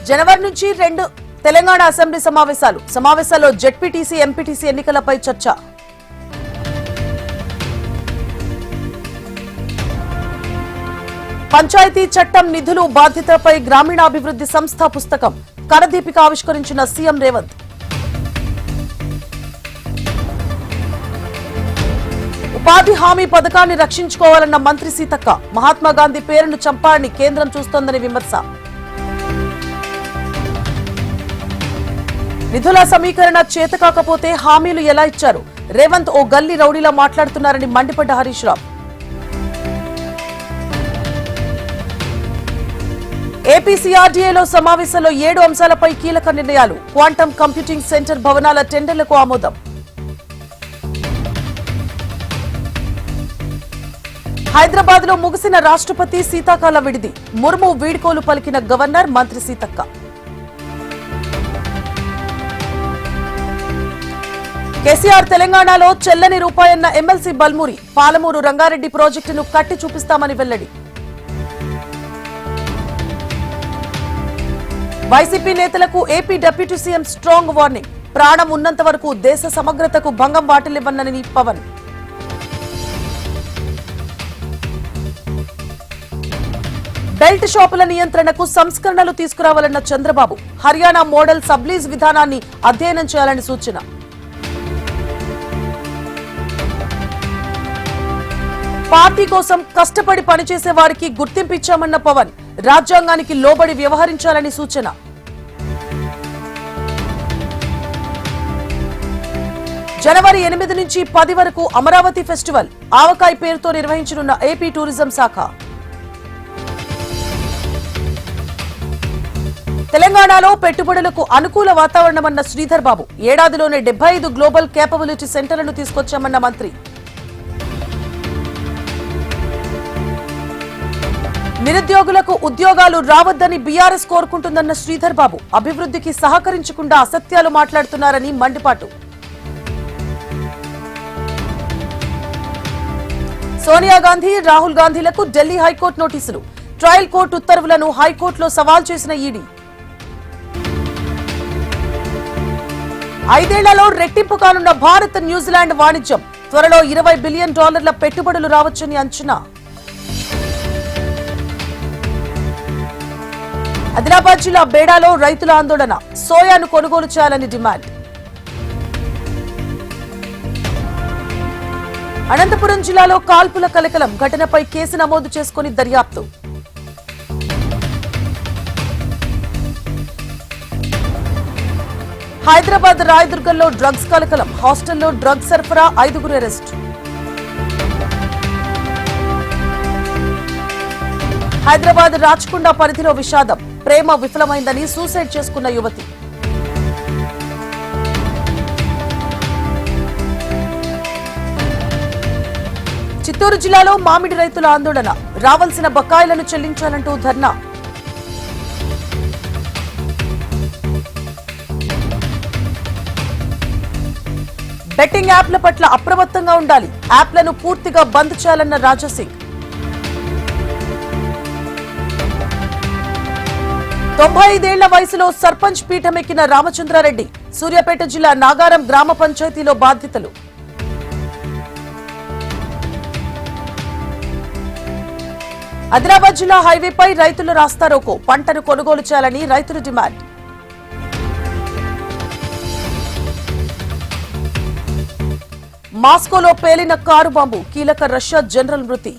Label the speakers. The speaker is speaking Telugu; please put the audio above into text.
Speaker 1: జనవరి నుంచి 2 తెలంగాణ అసెంబ్లీ సమావేశాల్లో జెడ్పీటీసీ ఎంపీటీసీ ఎన్నికలపై చర్చ. పంచాయతీ చట్టం నిధులు బాధ్యతపై గ్రామీణాభివృద్ధి సంస్థ పుస్తకం కరదీపిక ఆవిష్కరించిన సీఎం రేవంత్. ఉపాధి హామీ పథకాన్ని రక్షించుకోవాలన్న మంత్రి సీతక్క. మహాత్మాగాంధీ పేరును చంపాలని కేంద్రం చూస్తోందని విమర్శ. నిధుల సమీకరణ చేతకాకపోతే హామీలు ఎలా ఇచ్చారు? రేవంత్ ఓ గల్లీ రౌడీలా మాట్లాడుతున్నారని మండిపడ్డ హరీష్ రావు. ఏపీసీఆర్డీఏలో సమావేశంలో 7 అంశాలపై కీలక నిర్ణయాలు. క్వాంటమ్ కంప్యూటింగ్ సెంటర్ భవనాల టెండర్లకు ఆమోదం. హైదరాబాద్ లో ముగిసిన రాష్ట్రపతి శీతాకాల విడిది. ముర్ము వీడ్కోలు పలికిన గవర్నర్, మంత్రి సీతక్క. కేసీఆర్ తెలంగాణలో చెల్లని రూపాయన్న ఎమ్మెల్సీ బల్మూరి. పాలమూరు రంగారెడ్డి ప్రాజెక్టును కట్టి చూపిస్తామని వెల్లడి. వైసీపీ నేతలకు AP deputy CM strong warning. ప్రాణం ఉన్నంత వరకు దేశ సమగ్రతకు భంగం వాటిల్లివ్వనని పవన్. బెల్ట్ షాపుల నియంత్రణకు సంస్కరణలు తీసుకురావాలన్న చంద్రబాబు. హర్యానా మోడల్ సబ్లీజ్ విధానాన్ని అధ్యయనం చేయాలని సూచన. పార్టీ కోసం కష్టపడి పనిచేసే వారికి గుర్తింపు ఇచ్చామన్న పవన్. రాజ్యాంగానికి లోబడి వ్యవహరించాలని సూచన. జనవరి 8 నుంచి 10 వరకు అమరావతి ఫెస్టివల్ ఆవకాయ పేరుతో నిర్వహించనున్న ఏపీ టూరిజం శాఖ. తెలంగాణలో పెట్టుబడులకు అనుకూల వాతావరణమన్న శ్రీధర్ బాబు. ఏడాదిలోనే 75 గ్లోబల్ కేపబిలిటీ సెంటర్లను తీసుకొచ్చామన్న మంత్రి. నిరుద్యోగులకు ఉద్యోగాలు రావద్దని బీఆర్ఎస్ కోరుకుంటుందన్న శ్రీధర్ బాబు. అభివృద్ధికి సహకరించకుండా అసత్యాలు మాట్లాడుతున్నారని మండిపాటు. సోనియా గాంధీ, రాహుల్ గాంధీలకు ఢిల్లీ హైకోర్టు నోటీసులు. ట్రయల్ కోర్టు ఉత్తర్వులను హైకోర్టులో సవాల్ చేసిన ఈడీ. 5 ఏళ్లలో రెట్టింపు కానున్న భారత్ న్యూజిలాండ్ వాణిజ్యం. త్వరలో $20 బిలియన్ పెట్టుబడులు రావచ్చని అంచనా. ఆదిలాబాద్ జిల్లా బేడాలో రైతుల ఆందోళన. సోయాను కొనుగోలు చేయాలని డిమాండ్. అనంతపురం జిల్లాలో కాల్పుల కలకలం. ఘటనపై కేసు నమోదు చేసుకుని దర్యాప్తు. హైదరాబాద్ రాయదుర్గంలో డ్రగ్స్ కలకలం. హాస్టల్లో డ్రగ్స్ సరఫరా, 5గురు అరెస్ట్. హైదరాబాద్ రాచకొండ పరిధిలో విషాదం. ప్రేమ విఫలమైందని సూసైడ్ చేసుకున్న యువతి. చిత్తూరు జిల్లాలో మామిడి రైతుల ఆందోళన. రావాల్సిన బకాయిలను చెల్లించాలంటూ ధర్నా. బెట్టింగ్ యాప్ల పట్ల అప్రమత్తంగా ఉండాలి. యాప్లను పూర్తిగా బంద్ చేయాలన్న రాజాసింగ్. 95 ఏళ్ల వయసులో సర్పంచ్ పీఠమెక్కిన రామచంద్రారెడ్డి. సూర్యాపేట జిల్లా నాగారం గ్రామ పంచాయతీలో బాధ్యతలు. ఆదిలాబాద్ జిల్లా హైవేపై రైతులు రాస్తారోకో. పంటను కొనుగోలు చేయాలని రైతుల డిమాండ్. మాస్కోలో పేలిన కారు బాంబు. కీలక రష్యా జనరల్ మృతి.